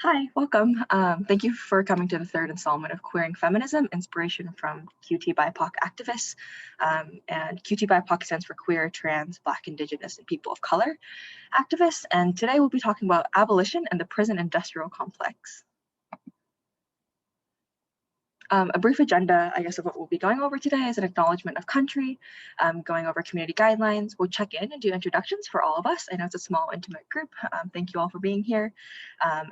Hi, welcome. Thank you for coming to the third installment of Queering Feminism, inspiration from QT BIPOC activists. And QT BIPOC stands for Queer, Trans, Black, Indigenous, and People of Color activists. And today we'll be talking about abolition and the prison industrial complex. A brief agenda, I guess, of what we'll be going over today is an acknowledgement of country, going over community guidelines. We'll check in and do introductions for all of us. I know it's a small, intimate group. Thank you all for being here.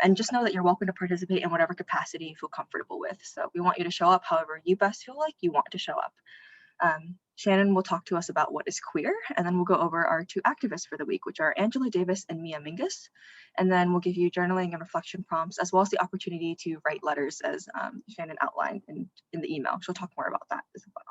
And just know that you're welcome to participate in whatever capacity you feel comfortable with. So we want you to show up however you best feel like you want to show up. Shannon will talk to us about what is queer, and then we'll go over our two activists for the week, which are Angela Davis and Mia Mingus. And then we'll give you journaling and reflection prompts, as well as the opportunity to write letters, as Shannon outlined in the email. She'll talk more about that as well.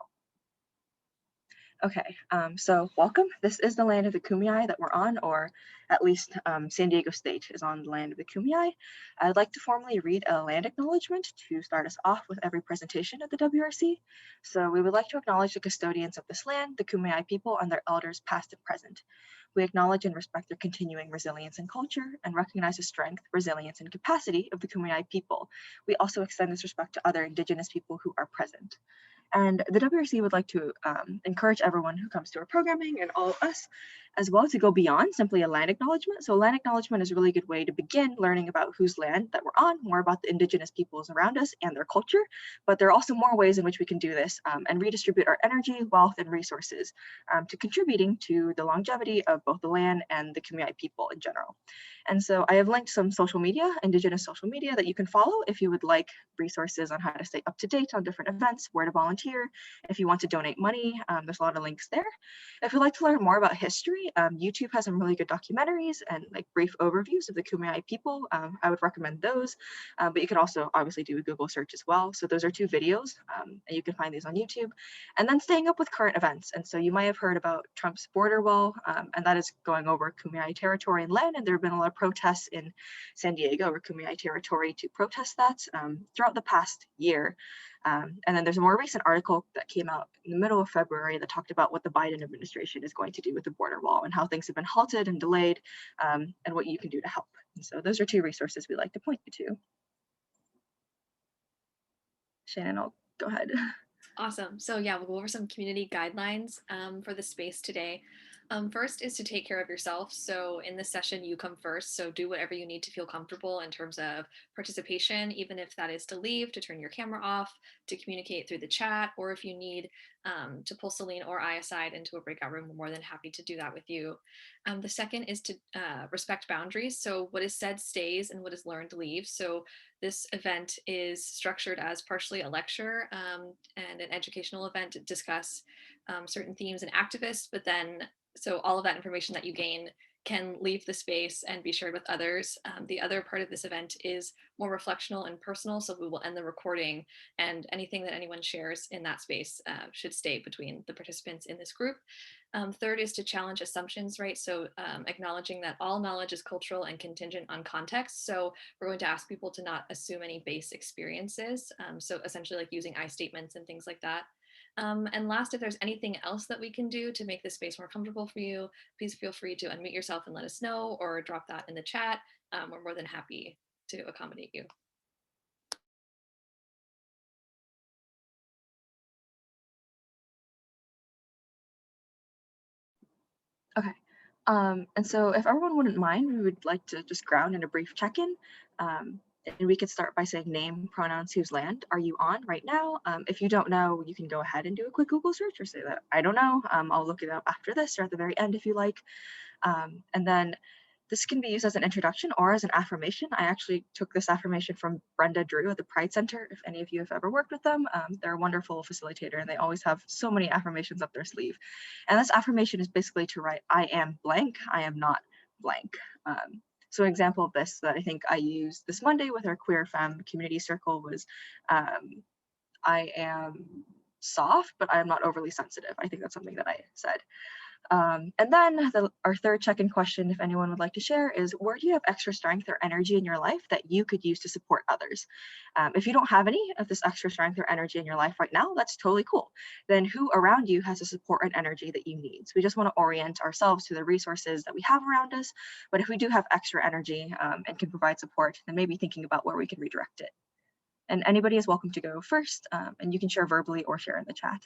Okay, so welcome. This is the land of the Kumeyaay that we're on, or at least San Diego State is on the land of the Kumeyaay. I'd like to formally read a land acknowledgement to start us off with every presentation at the WRC. So we would like to acknowledge the custodians of this land, the Kumeyaay people, and their elders past and present. We acknowledge and respect their continuing resilience and culture and recognize the strength, resilience, and capacity of the Kumeyaay people. We also extend this respect to other Indigenous people who are present. And the WRC would like to encourage everyone who comes to our programming and all of us as well to go beyond simply a land acknowledgement. So land acknowledgement is a really good way to begin learning about whose land that we're on, more about the Indigenous peoples around us and their culture. But there are also more ways in which we can do this and redistribute our energy, wealth, and resources to contributing to the longevity of both the land and the Kumeyaay people in general. And so I have linked some social media, Indigenous social media, that you can follow if you would like resources on how to stay up to date on different events, where to volunteer, if you want to donate money, there's a lot of links there. If you'd like to learn more about history, YouTube has some really good documentaries and like brief overviews of the Kumeyaay people. I would recommend those, but you can also obviously do a Google search as well. So those are two videos, and you can find these on YouTube. And then staying up with current events. And so you might have heard about Trump's border wall, and that is going over Kumeyaay territory and land, and there have been a lot of protests in San Diego or Kumeyaay territory to protest that throughout the past year. And then there's a more recent article that came out in the middle of February that talked about what the Biden administration is going to do with the border wall and how things have been halted and delayed, and what you can do to help. And so those are two resources we like to point you to. Shannon, I'll go ahead. Awesome. So yeah, we'll go over some community guidelines for the space today. First is to take care of yourself. So in this session, you come first. So do whatever you need to feel comfortable in terms of participation, even if that is to leave, to turn your camera off, to communicate through the chat, or if you need to pull Celine or I aside into a breakout room, we're more than happy to do that with you. The second is to respect boundaries. So what is said stays and what is learned leaves. So this event is structured as partially a lecture and an educational event to discuss certain themes and activists, but then so all of that information that you gain can leave the space and be shared with others. The other part of this event is more reflectional and personal, so we will end the recording and anything that anyone shares in that space should stay between the participants in this group. Third is to challenge assumptions, right? So acknowledging that all knowledge is cultural and contingent on context. So we're going to ask people to not assume any base experiences. So essentially like using I statements and things like that. And last, if there's anything else that we can do to make this space more comfortable for you, please feel free to unmute yourself and let us know or drop that in the chat. We're more than happy to accommodate you. Okay. And so if everyone wouldn't mind, we would like to just ground in a brief check-in. And we could start by saying name, pronouns, whose land are you on right now? If you don't know, you can go ahead and do a quick Google search or say that I don't know. I'll look it up after this or at the very end if you like. And then this can be used as an introduction or as an affirmation. I actually took this affirmation from Brenda Drew at the Pride Center. If any of you have ever worked with them, they're a wonderful facilitator and they always have so many affirmations up their sleeve. And this affirmation is basically to write, I am blank, I am not blank. So an example of this that I think I used this Monday with our Queer Femme community circle was, I am soft, but I am not overly sensitive. I think that's something that I said. And then our third check-in question, if anyone would like to share, is where do you have extra strength or energy in your life that you could use to support others? If you don't have any of this extra strength or energy in your life right now, that's totally cool. Then who around you has the support and energy that you need? So we just want to orient ourselves to the resources that we have around us. But if we do have extra energy and can provide support, then maybe thinking about where we can redirect it. And anybody is welcome to go first, and you can share verbally or share in the chat.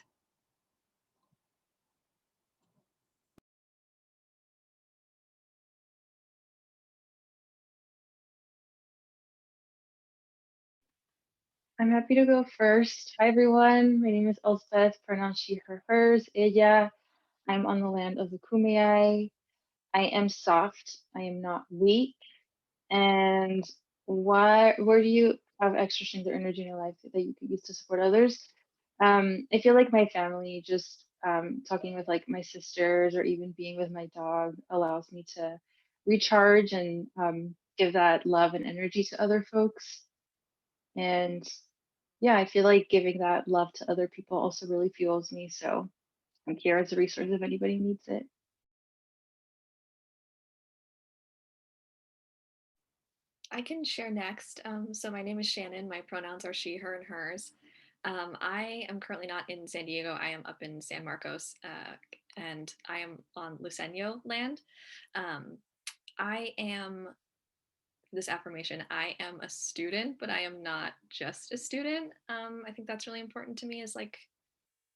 I'm happy to go first. Hi, everyone. My name is Elspeth, pronouns she, her, hers, ella. I'm on the land of the Kumeyaay. I am soft. I am not weak. And where do you have extra strength or energy in your life that you could use to support others? I feel like my family, just talking with like my sisters or even being with my dog allows me to recharge and give that love and energy to other folks. And yeah, I feel like giving that love to other people also really fuels me. So I'm here as a resource if anybody needs it. I can share next. So my name is Shannon. My pronouns are she, her, and hers. I am currently not in San Diego. I am up in San Marcos, and I am on Luceño land. Um, I am this affirmation. I am a student, but I am not just a student. I think that's really important to me. Is like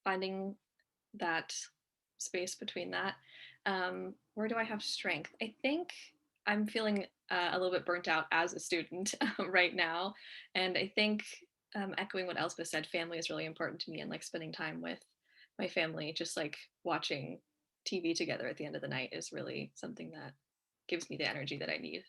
finding that space between that. Where do I have strength? I think I'm feeling a little bit burnt out as a student right now. And I think echoing what Elspeth said, family is really important to me, and like spending time with my family, just like watching TV together at the end of the night is really something that gives me the energy that I need.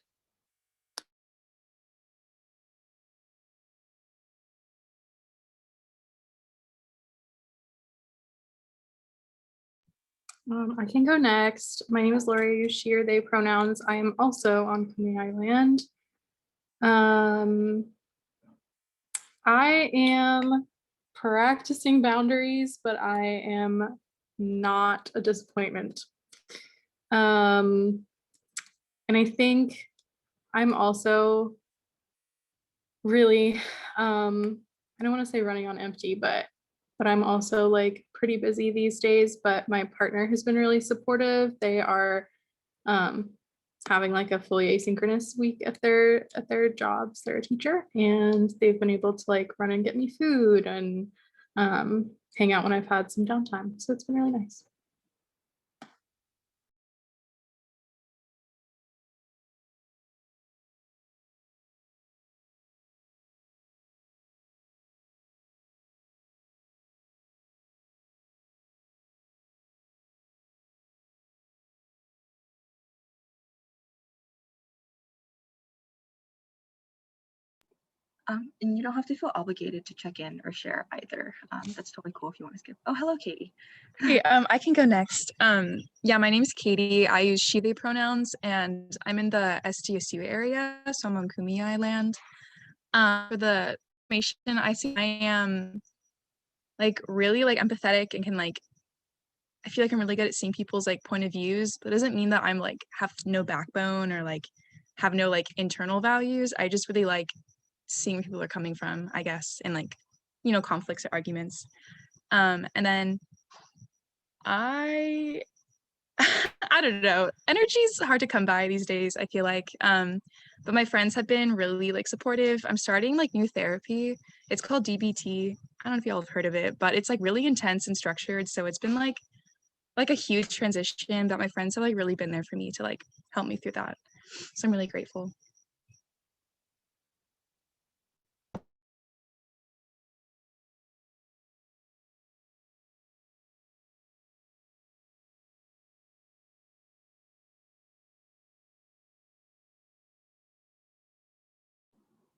I can go next. My name is Lori, she, or they pronouns. I am also on Kumeyaay land. I am practicing boundaries, but I am not a disappointment. And I think I'm also really, I don't want to say running on empty, but I'm also like pretty busy these days. But my partner has been really supportive. They are um, having like a fully asynchronous week at their jobs. They're a teacher, and they've been able to like run and get me food and hang out when I've had some downtime. So it's been really nice. And you don't have to feel obligated to check in or share either. That's totally cool if you want to skip. Oh, hello, Katie. Hey, I can go next. Yeah, my name is Katie. I use she, they pronouns, and I'm in the SDSU area, so I'm on Kumeyaay land. For the information, I see I am like really like empathetic and can like, I feel like I'm really good at seeing people's like point of views, but it doesn't mean that I'm like have no backbone or like have no like internal values. I just really like seeing where people are coming from, I guess, and like, you know, conflicts or arguments. And then I I don't know. Energy's hard to come by these days, I feel like. But my friends have been really like supportive. I'm starting like new therapy. It's called DBT. I don't know if y'all have heard of it, but it's like really intense and structured. So it's been like a huge transition, but my friends have like really been there for me to like help me through that. So I'm really grateful.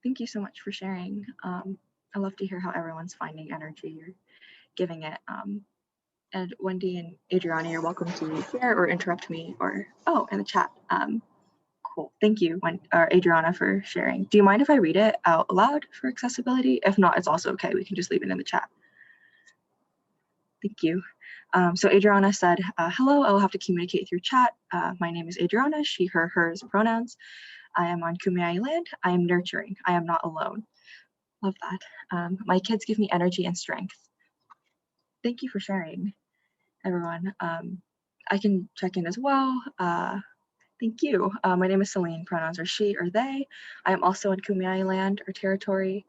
Thank you so much for sharing. I love to hear how everyone's finding energy or giving it. And Wendy and Adriana, you're welcome to share or interrupt me or, oh, in the chat. Cool. Thank you, Adriana, for sharing. Do you mind if I read it out loud for accessibility? If not, it's also okay. We can just leave it in the chat. Thank you. So Adriana said, hello, I will have to communicate through chat. My name is Adriana, she, her, hers pronouns. I am on Kumeyaay land. I am nurturing. I am not alone. Love that. My kids give me energy and strength. Thank you for sharing, everyone. I can check in as well. Thank you. My name is Celine. Pronouns are she or they. I am also on Kumeyaay land or territory.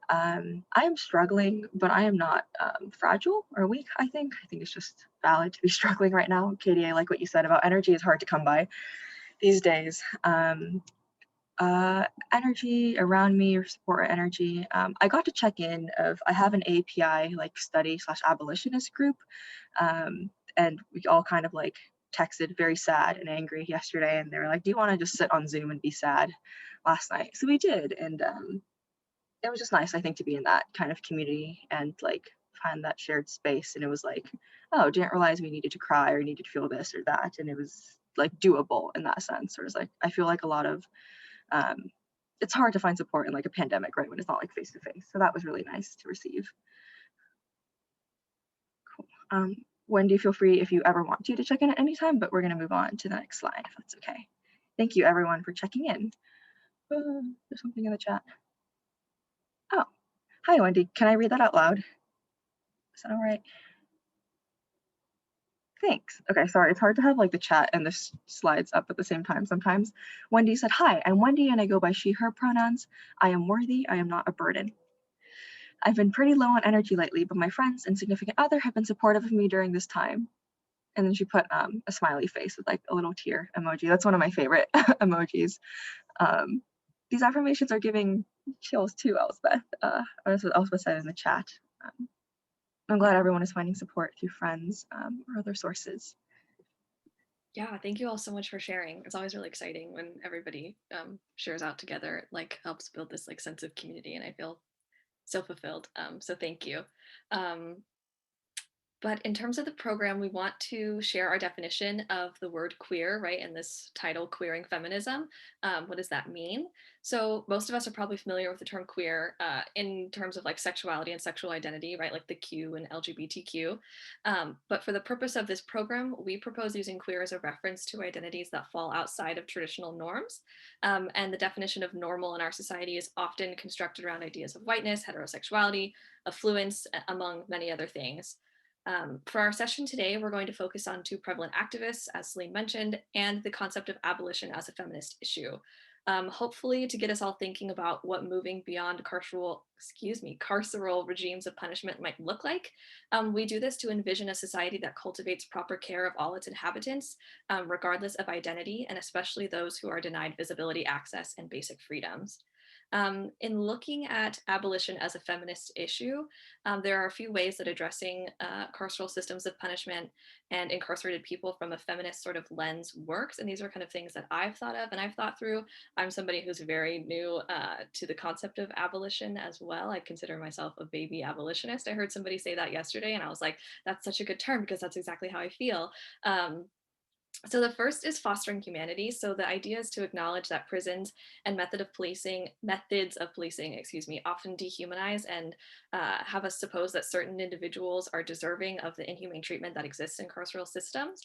I am struggling, but I am not fragile or weak, I think. I think it's just valid to be struggling right now. Katie, I like what you said about energy is hard to come by these days. Energy around me or support energy. I got to check in of, I have an API like study / abolitionist group. And we all kind of like texted very sad and angry yesterday. And they were like, do you want to just sit on Zoom and be sad last night? So we did. And it was just nice, I think, to be in that kind of community and like find that shared space. And it was like, oh, didn't realize we needed to cry or needed to feel this or that. And it was like doable in that sense. Or it's like, I feel like a lot of, it's hard to find support in like a pandemic, right? When it's not like face to face. So that was really nice to receive. Cool. Wendy, feel free if you ever want to check in at any time, but we're going to move on to the next slide if that's okay. Thank you everyone for checking in. There's something in the chat. Oh, hi Wendy, can I read that out loud? Is that all right? Thanks. Okay, sorry, it's hard to have like the chat and the slides up at the same time sometimes. Wendy said, hi, I'm Wendy and I go by she, her pronouns. I am worthy, I am not a burden. I've been pretty low on energy lately, but my friends and significant other have been supportive of me during this time. And then she put a smiley face with like a little tear emoji. That's one of my favorite emojis. These affirmations are giving chills too, Elspeth. That's what Elspeth said in the chat. I'm glad everyone is finding support through friends or other sources. Yeah, thank you all so much for sharing. It's always really exciting when everybody shares out together. It like helps build this like sense of community, and I feel so fulfilled. So thank you. But in terms of the program, we want to share our definition of the word queer, right? In this title, Queering Feminism. What does that mean? So most of us are probably familiar with the term queer in terms of like sexuality and sexual identity, right? Like the Q and LGBTQ. But for the purpose of this program, we propose using queer as a reference to identities that fall outside of traditional norms. And the definition of normal in our society is often constructed around ideas of whiteness, heterosexuality, affluence, among many other things. For our session today, we're going to focus on two prevalent activists, as Celine mentioned, and the concept of abolition as a feminist issue. Hopefully to get us all thinking about what moving beyond carceral regimes of punishment might look like. We do this to envision a society that cultivates proper care of all its inhabitants, regardless of identity, and especially those who are denied visibility, access, and basic freedoms. In looking at abolition as a feminist issue, there are a few ways that addressing carceral systems of punishment and incarcerated people from a feminist sort of lens works. And these are kind of things that I've thought of and I've thought through. I'm somebody who's very new to the concept of abolition as well. I consider myself a baby abolitionist. I heard somebody say that yesterday and I was like, that's such a good term because that's exactly how I feel. So the first is fostering humanity. So the idea is to acknowledge that prisons and methods of policing, often dehumanize and have us suppose that certain individuals are deserving of the inhumane treatment that exists in carceral systems.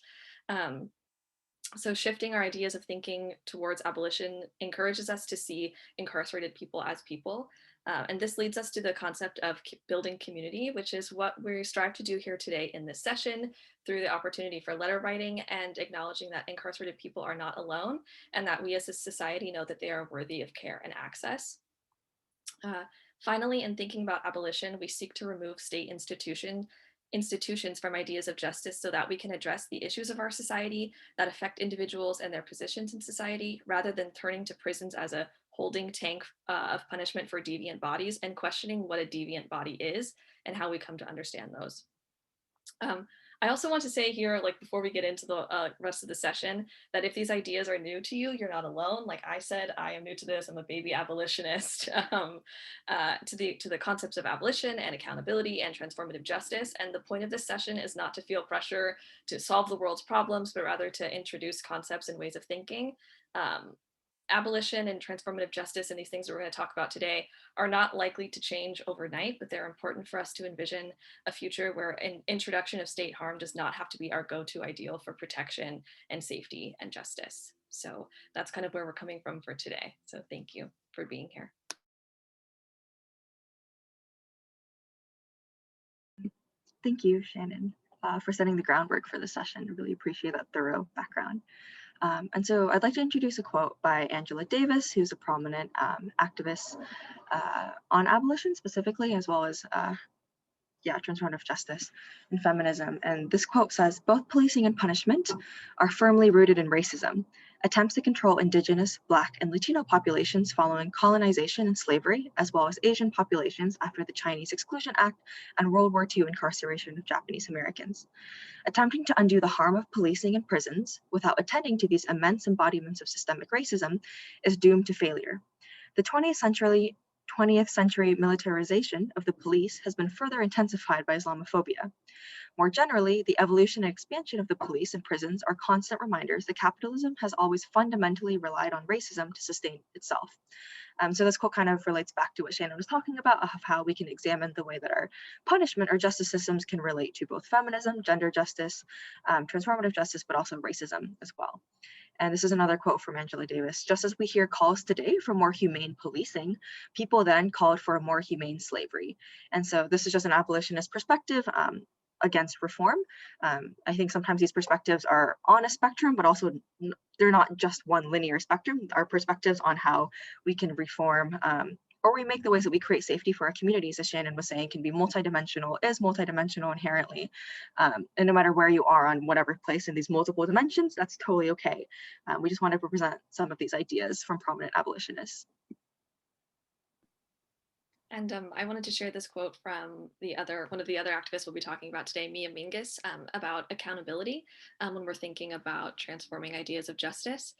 So shifting our ideas of thinking towards abolition encourages us to see incarcerated people as people. And this leads us to the concept of building community, which is what we strive to do here today in this session through the opportunity for letter writing and acknowledging that incarcerated people are not alone and that we as a society know that they are worthy of care and access. Finally, in thinking about abolition, we seek to remove state institutions from ideas of justice so that we can address the issues of our society that affect individuals and their positions in society, rather than turning to prisons as a holding tank of punishment for deviant bodies and questioning what a deviant body is and how we come to understand those. I also want to say here, like before we get into the rest of the session, that if these ideas are new to you, you're not alone. Like I said, I am new to this. I'm a baby abolitionist to the concepts of abolition and accountability and transformative justice. And the point of this session is not to feel pressure to solve the world's problems, but rather to introduce concepts and ways of thinking. abolition and transformative justice and these things we're going to talk about today are not likely to change overnight, but they're important for us to envision a future where an introduction of state harm does not have to be our go-to ideal for protection and safety and justice. So that's kind of where we're coming from for today. So thank you for being here. Thank you, Shannon, for setting the groundwork for the session. I really appreciate that thorough background. And so I'd like to introduce a quote by Angela Davis, who's a prominent activist on abolition specifically, as well as transformative justice and feminism. And this quote says, "Both policing and punishment are firmly rooted in racism. Attempts to control Indigenous, Black, and Latino populations following colonization and slavery, as well as Asian populations after the Chinese Exclusion Act and World War II incarceration of Japanese Americans. Attempting to undo the harm of policing and prisons without attending to these immense embodiments of systemic racism is doomed to failure. The 20th century militarization of the police has been further intensified by Islamophobia. More generally, the evolution and expansion of the police and prisons are constant reminders that capitalism has always fundamentally relied on racism to sustain itself." So this quote kind of relates back to what Shannon was talking about, of how we can examine the way that our punishment or justice systems can relate to both feminism, gender justice, transformative justice, but also racism as well. And this is another quote from Angela Davis. "Just as we hear calls today for more humane policing, people then called for a more humane slavery." And so this is just an abolitionist perspective against reform. I think sometimes these perspectives are on a spectrum, but also they're not just one linear spectrum. Our perspectives on how we can reform or remake the ways that we create safety for our communities, as Shannon was saying, can be multidimensional, is multidimensional inherently. And no matter where you are on whatever place in these multiple dimensions, that's totally okay. We just want to represent some of these ideas from prominent abolitionists. And I wanted to share this quote from one of the other activists we'll be talking about today, Mia Mingus, about accountability when we're thinking about transforming ideas of justice.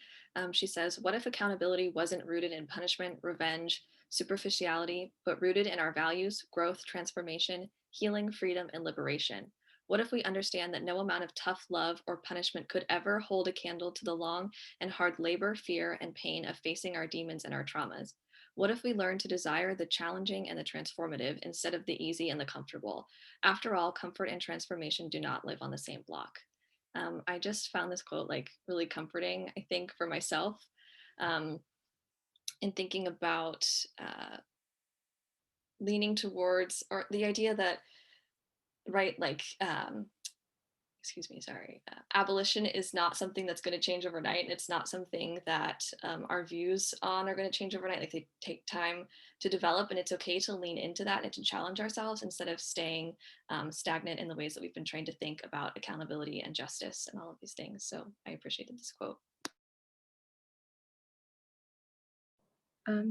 She says, "What if accountability wasn't rooted in punishment, revenge, superficiality, but rooted in our values, growth, transformation, healing, freedom, and liberation? What if we understand that no amount of tough love or punishment could ever hold a candle to the long and hard labor, fear, and pain of facing our demons and our traumas? What if we learn to desire the challenging and the transformative instead of the easy and the comfortable? After all, comfort and transformation do not live on the same block." I just found this quote like really comforting, I think, for myself in thinking about leaning towards, or the idea that, right, like excuse me, sorry, abolition is not something that's going to change overnight. It's not something that our views on are going to change overnight. Like, they take time to develop, and it's okay to lean into that and to challenge ourselves instead of staying stagnant in the ways that we've been trained to think about accountability and justice and all of these things. So I appreciated this quote.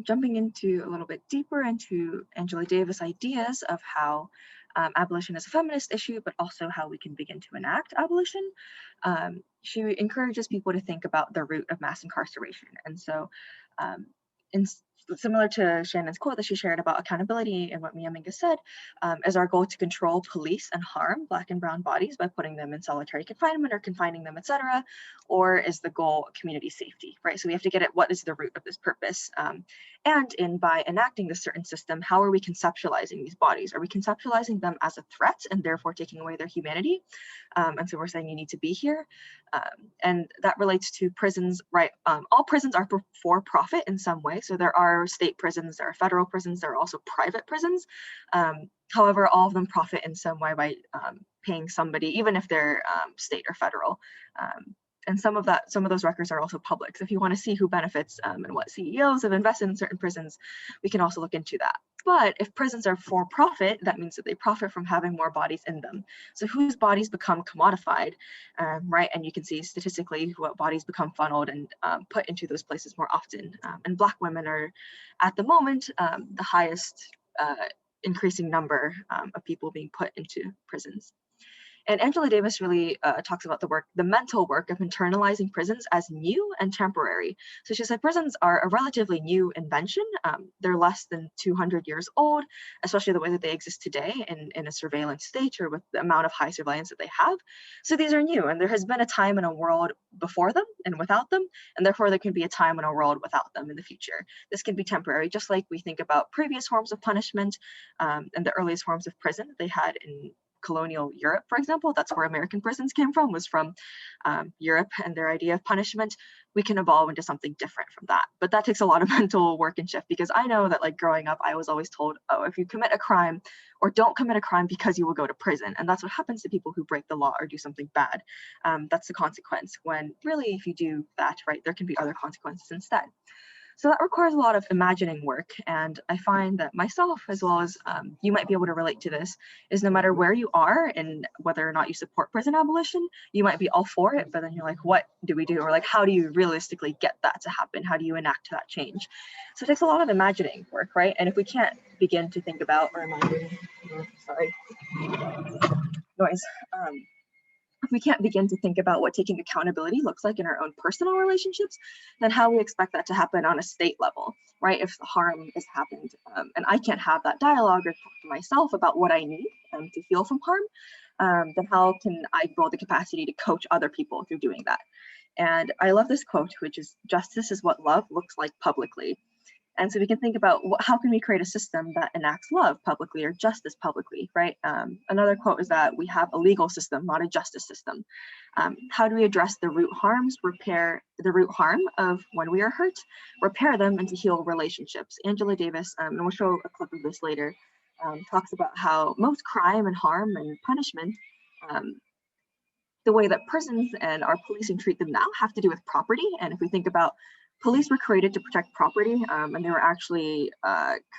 Jumping into a little bit deeper into Angela Davis' ideas of how abolition is a feminist issue, but also how we can begin to enact abolition. She encourages people to think about the root of mass incarceration. And so similar to Shannon's quote that she shared about accountability and what Mia Mingus said, is our goal to control, police, and harm Black and brown bodies by putting them in solitary confinement or confining them, etc., or is the goal community safety, right? So we have to get at what is the root of this purpose. And by enacting this certain system, how are we conceptualizing these bodies? Are we conceptualizing them as a threat and therefore taking away their humanity? And so we're saying you need to be here. And that relates to prisons, right? All prisons are for profit in some way. So there are state prisons, there are federal prisons, there are also private prisons. However, all of them profit in some way by paying somebody, even if they're state or federal. And some of those records are also public. So if you want to see who benefits and what CEOs have invested in certain prisons, we can also look into that. But if prisons are for profit, that means that they profit from having more bodies in them. So whose bodies become commodified, right? And you can see statistically what bodies become funneled and put into those places more often. And Black women are, at the moment, the highest increasing number of people being put into prisons. And Angela Davis really talks about the mental work of internalizing prisons as new and temporary. So she said prisons are a relatively new invention. They're less than 200 years old, especially the way that they exist today in a surveillance state or with the amount of high surveillance that they have. So these are new, and there has been a time in a world before them and without them, and therefore there can be a time in a world without them in the future. This can be temporary, just like we think about previous forms of punishment and the earliest forms of prison they had in colonial Europe, for example. That's where American prisons came from, was from Europe and their idea of punishment. We can evolve into something different from that. But that takes a lot of mental work and shift, because I know that like growing up, I was always told, oh, if you commit a crime or don't commit a crime because you will go to prison. And that's what happens to people who break the law or do something bad. That's the consequence, when really if you do that, right, there can be other consequences instead. So that requires a lot of imagining work. And I find that myself, as well as you might be able to relate to this, is no matter where you are and whether or not you support prison abolition, you might be all for it, but then you're like, what do we do? Or like, how do you realistically get that to happen? How do you enact that change? So it takes a lot of imagining work, right? And if we can't begin to think about, or sorry, noise. If we can't begin to think about what taking accountability looks like in our own personal relationships, then how we expect that to happen on a state level, right? If harm has happened and I can't have that dialogue or talk to myself about what I need to heal from harm, then how can I build the capacity to coach other people through doing that? And I love this quote, which is, "Justice is what love looks like publicly." And so we can think about how can we create a system that enacts love publicly or justice publicly, right? Another quote is that we have a legal system, not a justice system. How do we address the root harms, repair the root harm of when we are hurt, repair them, and to heal relationships? Angela Davis, and we'll show a clip of this later, talks about how most crime and harm and punishment, the way that prisons and our policing treat them now, have to do with property. And if we think about, police were created to protect property, and they were actually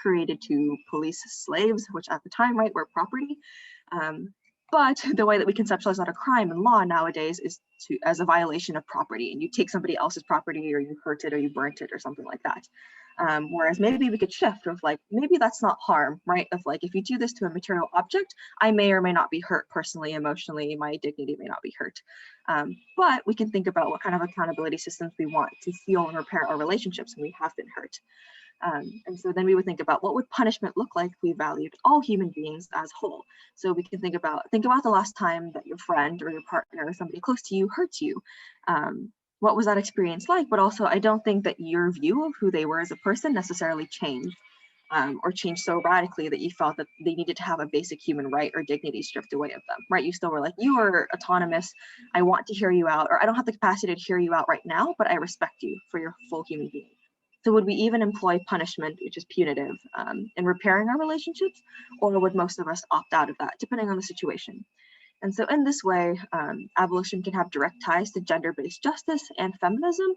created to police slaves, which at the time, right, were property. But the way that we conceptualize that a crime in law nowadays is as a violation of property, and you take somebody else's property, or you hurt it, or you burnt it, or something like that. Whereas maybe we could shift of like, maybe that's not harm, right? Of like, if you do this to a material object, I may or may not be hurt personally, emotionally, my dignity may not be hurt. But we can think about what kind of accountability systems we want to heal and repair our relationships when we have been hurt. And so then we would think about, what would punishment look like if we valued all human beings as whole? So we can think about the last time that your friend or your partner or somebody close to you hurt you. What was that experience like? But also, I don't think that your view of who they were as a person necessarily changed, or changed so radically that you felt that they needed to have a basic human right or dignity stripped away of them, right? You still were like, you are autonomous. I want to hear you out, or I don't have the capacity to hear you out right now, but I respect you for your full human being. So would we even employ punishment, which is punitive, in repairing our relationships, or would most of us opt out of that, depending on the situation? And so in this way, abolition can have direct ties to gender-based justice and feminism,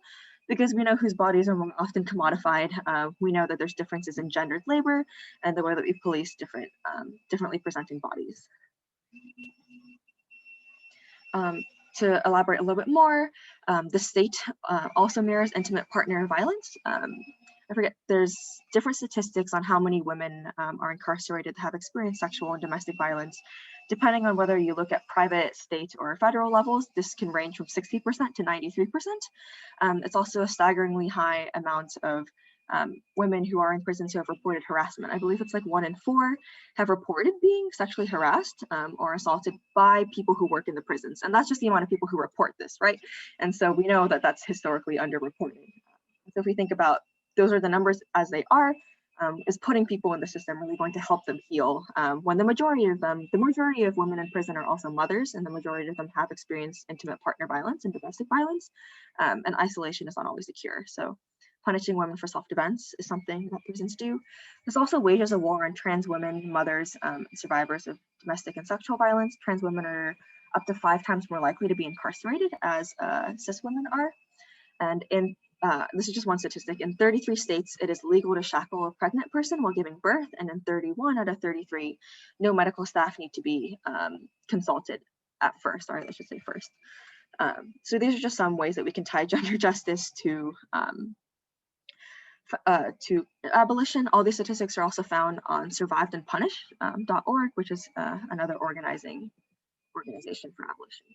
because we know whose bodies are more often commodified. We know that there's differences in gendered labor and the way that we police differently presenting bodies. To elaborate a little bit more, the state also mirrors intimate partner violence. I forget, there's different statistics on how many women are incarcerated that have experienced sexual and domestic violence. Depending on whether you look at private, state, or federal levels, this can range from 60% to 93%. It's also a staggeringly high amount of women who are in prisons who have reported harassment. I believe it's like 1 in 4 have reported being sexually harassed or assaulted by people who work in the prisons. And that's just the amount of people who report this, right? And so we know that that's historically underreported. So if we think about, those are the numbers as they are, is putting people in the system really going to help them heal, when the majority of women in prison are also mothers, and the majority of them have experienced intimate partner violence and domestic violence, and isolation is not always the cure. So punishing women for self-defense is something that prisons do. This also wages a war on trans women, mothers, survivors of domestic and sexual violence. Trans women are up to 5 times more likely to be incarcerated as cis women are. And this is just one statistic. In 33 states, it is legal to shackle a pregnant person while giving birth, and in 31 out of 33, no medical staff need to be consulted at first. Sorry, I should say first. So these are just some ways that we can tie gender justice to abolition. All these statistics are also found on survivedandpunished.org, which is another organizing organization for abolition.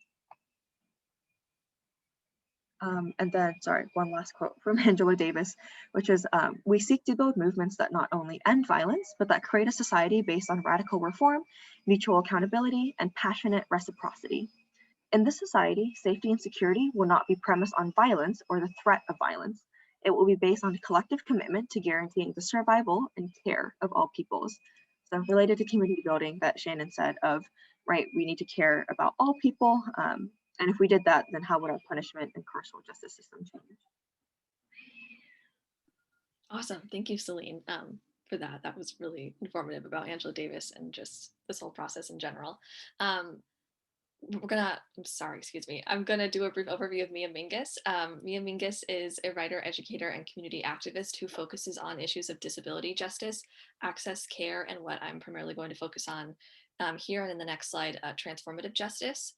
And then, sorry, one last quote from Angela Davis, which is, we seek to build movements that not only end violence, but that create a society based on radical reform, mutual accountability, and passionate reciprocity. In this society, safety and security will not be premised on violence or the threat of violence. It will be based on a collective commitment to guaranteeing the survival and care of all peoples. So related to community building that Shannon said of, right, we need to care about all people. And if we did that, then how would our punishment and carceral justice system change? Awesome. Thank you, Celine, for that. That was really informative about Angela Davis and just this whole process in general. I'm gonna do a brief overview of Mia Mingus. Mia Mingus is a writer, educator, and community activist who focuses on issues of disability justice, access, care, and what I'm primarily going to focus on here and in the next slide, transformative justice.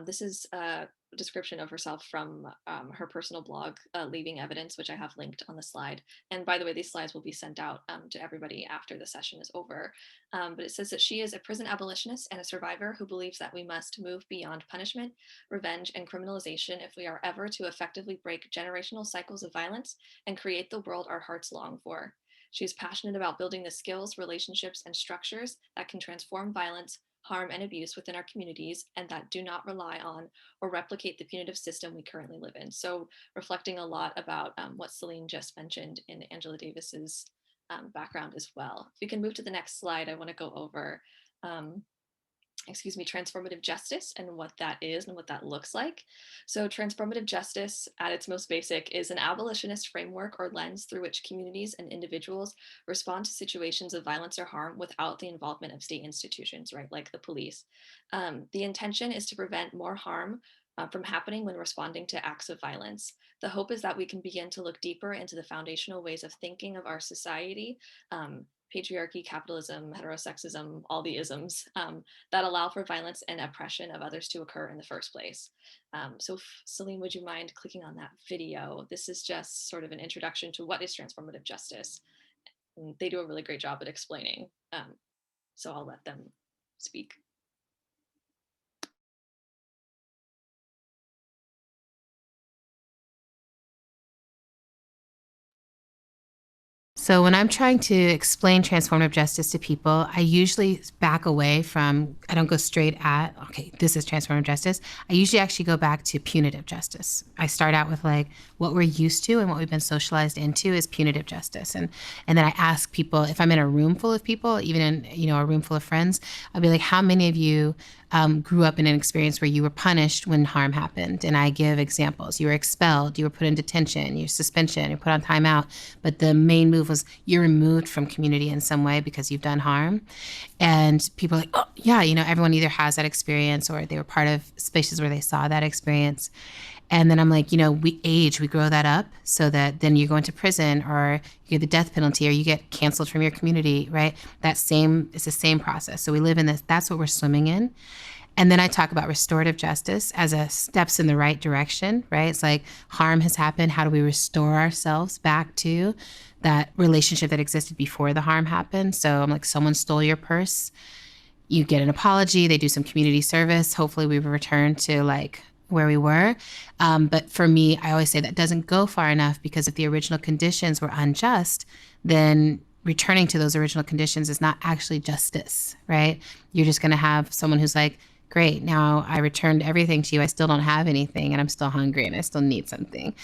This is a description of herself from her personal blog, Leaving Evidence, which I have linked on the slide. And by the way, these slides will be sent out to everybody after the session is over. But it says that she is a prison abolitionist and a survivor who believes that we must move beyond punishment, revenge, and criminalization if we are ever to effectively break generational cycles of violence and create the world our hearts long for. She is passionate about building the skills, relationships, and structures that can transform violence, harm, and abuse within our communities and that do not rely on or replicate the punitive system we currently live in. So reflecting a lot about what Celine just mentioned in Angela Davis's background as well. If we can move to the next slide, I want to go over transformative justice and what that is and what that looks like. So transformative justice at its most basic is an abolitionist framework or lens through which communities and individuals respond to situations of violence or harm without the involvement of state institutions, right, like the police. The intention is to prevent more harm from happening when responding to acts of violence. The hope is that we can begin to look deeper into the foundational ways of thinking of our society, patriarchy, capitalism, heterosexism, all the isms that allow for violence and oppression of others to occur in the first place. So Celine, would you mind clicking on that video? This is just sort of an introduction to what is transformative justice. And they do a really great job at explaining. So I'll let them speak. So when I'm trying to explain transformative justice to people, I usually back away from, I don't go straight at, okay, this is transformative justice. I usually actually go back to punitive justice. I start out with like what we're used to and what we've been socialized into is punitive justice. And then I ask people, if I'm in a room full of people, even in, a room full of friends, I'll be like, how many of you grew up in an experience where you were punished when harm happened? And I give examples. You were expelled, you were put in detention, you're suspension, you're put on timeout. But the main move was you're removed from community in some way because you've done harm. And people are like, oh, yeah, everyone either has that experience or they were part of spaces where they saw that experience. And then I'm like, we grow that up so that then you go into prison or you get the death penalty or you get canceled from your community, right? It's the same process. So we live in this, that's what we're swimming in. And then I talk about restorative justice as a steps in the right direction, right? It's like harm has happened. How do we restore ourselves back to that relationship that existed before the harm happened? So I'm like, someone stole your purse. You get an apology. They do some community service. Hopefully we return to like where we were. But for me, I always say that doesn't go far enough because if the original conditions were unjust, then returning to those original conditions is not actually justice, right? You're just going to have someone who's like, great, now I returned everything to you. I still don't have anything and I'm still hungry and I still need something.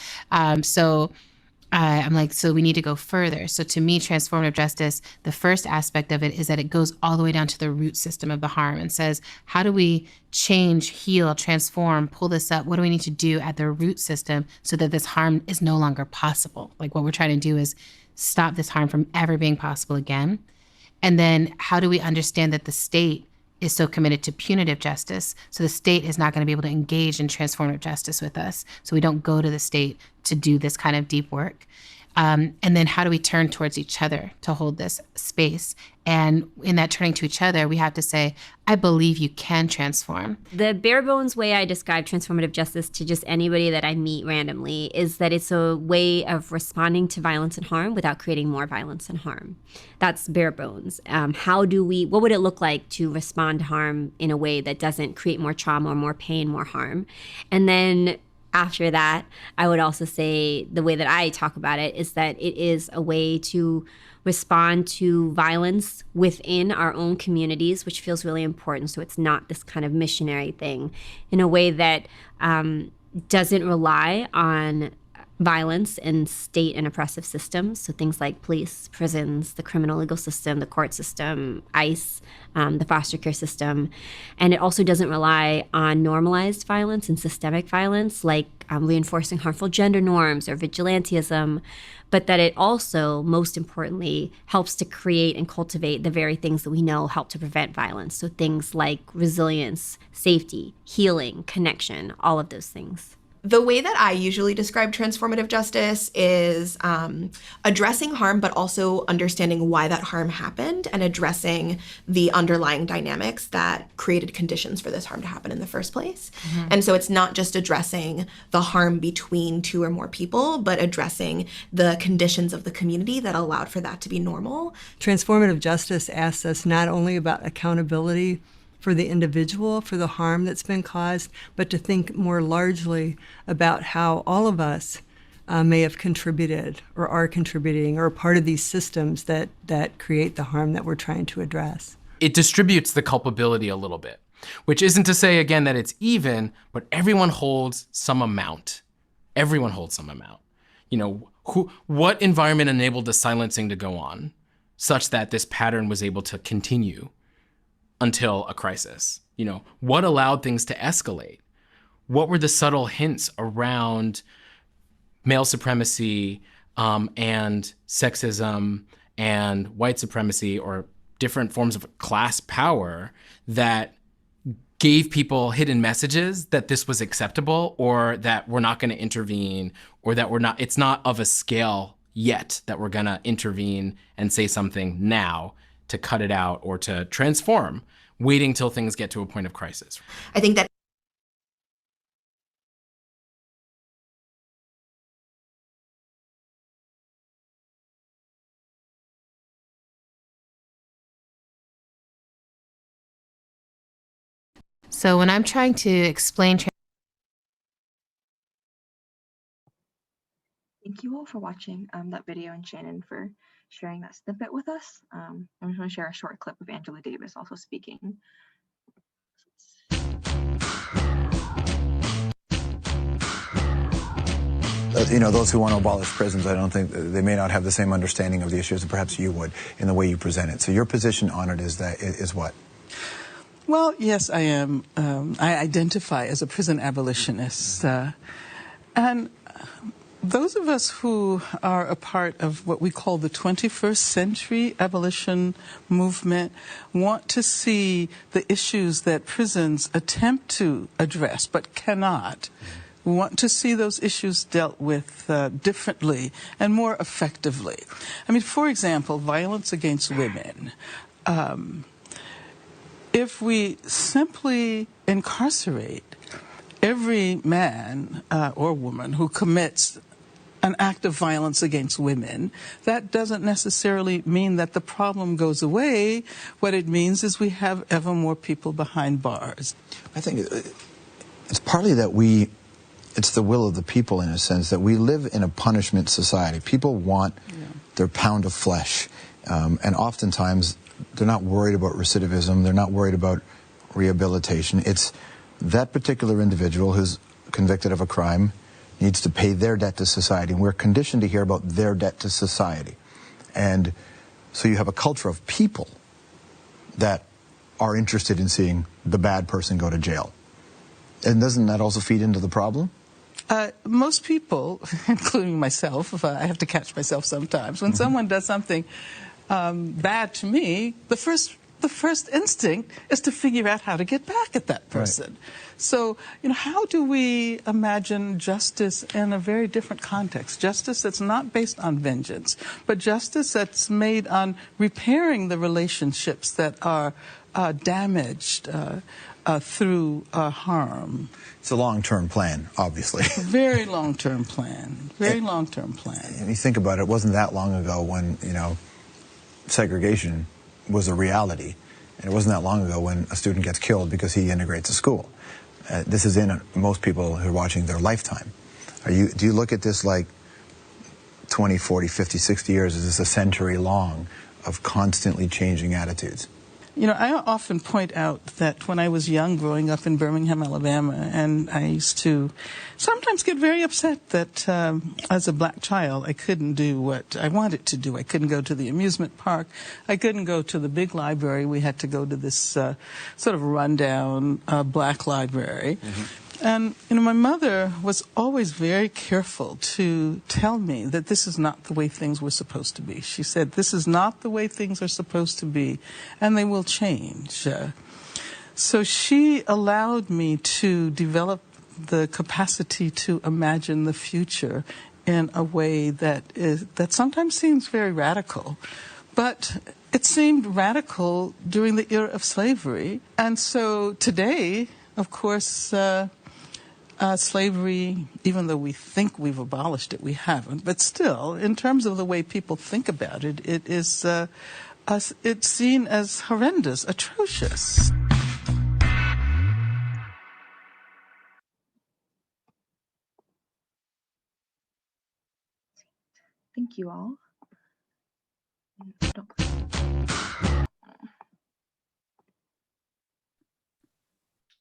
I'm like, so we need to go further. So to me, transformative justice, the first aspect of it is that it goes all the way down to the root system of the harm and says, how do we change, heal, transform, pull this up? What do we need to do at the root system so that this harm is no longer possible? Like what we're trying to do is stop this harm from ever being possible again. And then how do we understand that the state is so committed to punitive justice, so the state is not going to be able to engage in transformative justice with us. So we don't go to the state to do this kind of deep work. And then how do we turn towards each other to hold this space? And in that turning to each other, we have to say, I believe you can transform. The bare bones way I describe transformative justice to just anybody that I meet randomly is that it's a way of responding to violence and harm without creating more violence and harm. That's bare bones. What would it look like to respond to harm in a way that doesn't create more trauma or more pain, more harm? And then after that, I would also say the way that I talk about it is that it is a way to respond to violence within our own communities, which feels really important. So it's not this kind of missionary thing, in a way that doesn't rely on violence and state and oppressive systems. So things like police, prisons, the criminal legal system, the court system, ICE, the foster care system. And it also doesn't rely on normalized violence and systemic violence, like reinforcing harmful gender norms or vigilantism, but that it also, most importantly, helps to create and cultivate the very things that we know help to prevent violence. So things like resilience, safety, healing, connection, all of those things. The way that I usually describe transformative justice is addressing harm, but also understanding why that harm happened and addressing the underlying dynamics that created conditions for this harm to happen in the first place. Mm-hmm. And so it's not just addressing the harm between two or more people, but addressing the conditions of the community that allowed for that to be normal. Transformative justice asks us not only about accountability for the individual, for the harm that's been caused, but to think more largely about how all of us may have contributed or are contributing or are part of these systems that create the harm that we're trying to address. It distributes the culpability a little bit, which isn't to say, again, that it's even, but everyone holds some amount. Everyone holds some amount. You know, what environment enabled the silencing to go on such that this pattern was able to continue until a crisis? You know, what allowed things to escalate? What were the subtle hints around male supremacy and sexism and white supremacy or different forms of class power that gave people hidden messages that this was acceptable, or that we're not going to intervene, or that it's not of a scale yet that we're going to intervene and say something now to cut it out or to transform, waiting till things get to a point of crisis? I think that So when I'm trying to explain Thank you all for watching that video, and Shannon for sharing that snippet with us. I'm just going to share a short clip of Angela Davis also speaking. You know, those who want to abolish prisons, I don't think they may not have the same understanding of the issues that perhaps you would in the way you present it. So your position on it is what? Well, yes, I am. I identify as a prison abolitionist. And those of us who are a part of what we call the 21st century abolition movement want to see the issues that prisons attempt to address but cannot. We want to see those issues dealt with differently and more effectively. I mean, for example, violence against women. If we simply incarcerate every man or woman who commits an act of violence against women, that doesn't necessarily mean that the problem goes away. What it means is we have ever more people behind bars. I think it's partly that it's the will of the people, in a sense, that we live in a punishment society. People want their pound of flesh, and oftentimes they're not worried about recidivism, they're not worried about rehabilitation. It's that particular individual who's convicted of a crime needs to pay their debt to society, and we're conditioned to hear about their debt to society. And so you have a culture of people that are interested in seeing the bad person go to jail. And doesn't that also feed into the problem? Most people, including myself, I have to catch myself sometimes, when someone does something bad to me, the first the first instinct is to figure out how to get back at that person. So, how do we imagine justice in a very different context? Justice that's not based on vengeance, but justice that's made on repairing the relationships that are damaged through harm. It's a long-term plan, obviously. Very long-term plan. Very long-term plan. And you think about it, it wasn't that long ago when, segregation was a reality. And it wasn't that long ago when a student gets killed because he integrates a school. This is in most people who are watching their lifetime. Do you look at this like 20, 40, 50, 60 years? Is this a century long of constantly changing attitudes? I often point out that when I was young, growing up in Birmingham, Alabama, and I used to sometimes get very upset that as a black child, I couldn't do what I wanted to do. I couldn't go to the amusement park. I couldn't go to the big library. We had to go to this sort of rundown black library. Mm-hmm. And, my mother was always very careful to tell me that this is not the way things were supposed to be. She said, this is not the way things are supposed to be, and they will change. So she allowed me to develop the capacity to imagine the future in a way that sometimes seems very radical. But it seemed radical during the era of slavery. And so today, of course, slavery, even though we think we've abolished it, we haven't. But still, in terms of the way people think about it, it's seen as horrendous, atrocious. Thank you all.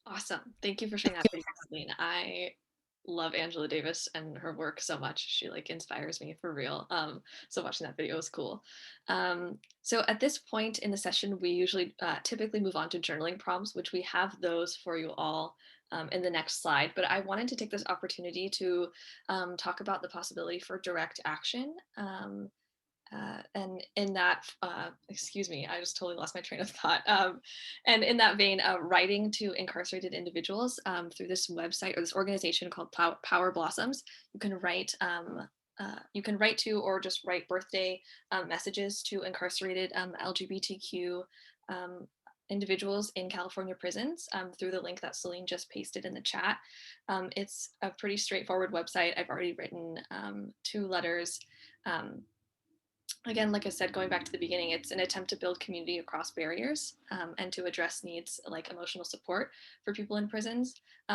Awesome. Thank you for sharing that video, Celine. I love Angela Davis and her work so much. She inspires me for real. So watching that video was cool. So at this point in the session, we usually typically move on to journaling prompts, which we have those for you all in the next slide. But I wanted to take this opportunity to talk about the possibility for direct action. And in that, excuse me, I just totally lost my train of thought. And in that vein, writing to incarcerated individuals through this website or this organization called Power Blossoms, you can write to or just write birthday messages to incarcerated LGBTQ individuals in California prisons through the link that Celine just pasted in the chat. It's a pretty straightforward website. I've already written 2 letters. Again, like I said, going back to the beginning, it's an attempt to build community across barriers and to address needs like emotional support for people in prisons.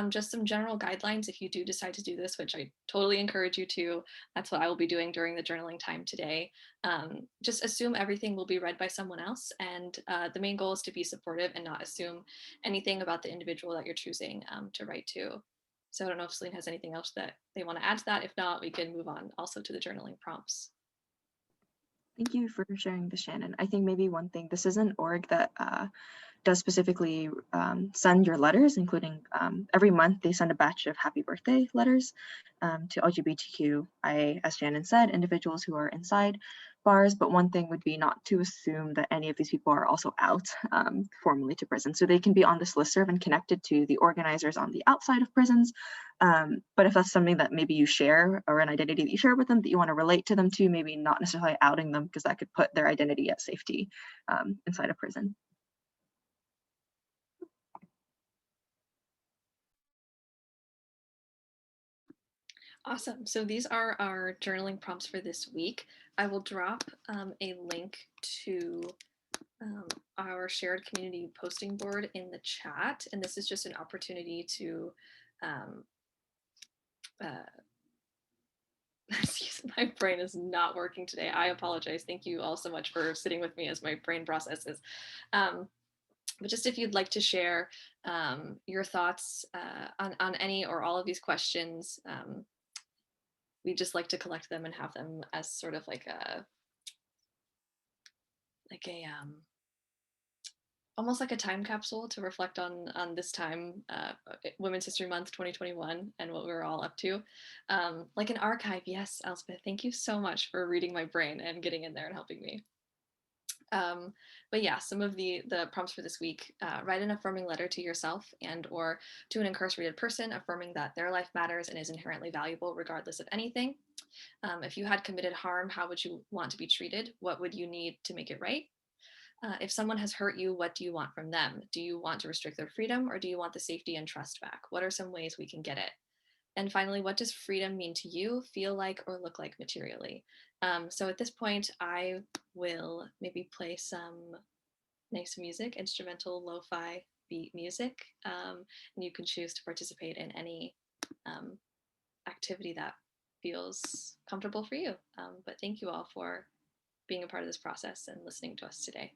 Just some general guidelines if you do decide to do this, which I totally encourage you to. That's what I will be doing during the journaling time today. Just assume everything will be read by someone else. And the main goal is to be supportive and not assume anything about the individual that you're choosing to write to. So I don't know if Celine has anything else that they want to add to that. If not, we can move on also to the journaling prompts. Thank you for sharing this, Shannon. I think maybe one thing, this is an org that does specifically send your letters, including every month they send a batch of happy birthday letters to LGBTQIA, as Shannon said, individuals who are inside bars. But one thing would be not to assume that any of these people are also out formally to prison. So they can be on this listserv and connected to the organizers on the outside of prisons. But if that's something that maybe you share or an identity that you share with them that you want to relate to them to, maybe not necessarily outing them because that could put their identity at safety inside a prison. Awesome. So these are our journaling prompts for this week. I will drop a link to our shared community posting board in the chat. And this is just an opportunity to, excuse me, my brain is not working today. I apologize. Thank you all so much for sitting with me as my brain processes. But just if you'd like to share your thoughts on any or all of these questions, we just like to collect them and have them as sort of like a almost like a time capsule to reflect on this time, Women's History Month 2021, and what we were all up to. Like an archive. Yes, Elspeth, thank you so much for reading my brain and getting in there and helping me. But yeah, some of the prompts for this week: write an affirming letter to yourself and or to an incarcerated person, affirming that their life matters and is inherently valuable regardless of anything. If you had committed harm, how would you want to be treated? What would you need to make it right? If someone has hurt you, what do you want from them? Do you want to restrict their freedom, or do you want the safety and trust back? What are some ways we can get it? And finally, what does freedom mean to you, feel like, or look like materially? So at this point, I will maybe play some nice music, instrumental lo-fi beat music, and you can choose to participate in any activity that feels comfortable for you. But thank you all for being a part of this process and listening to us today.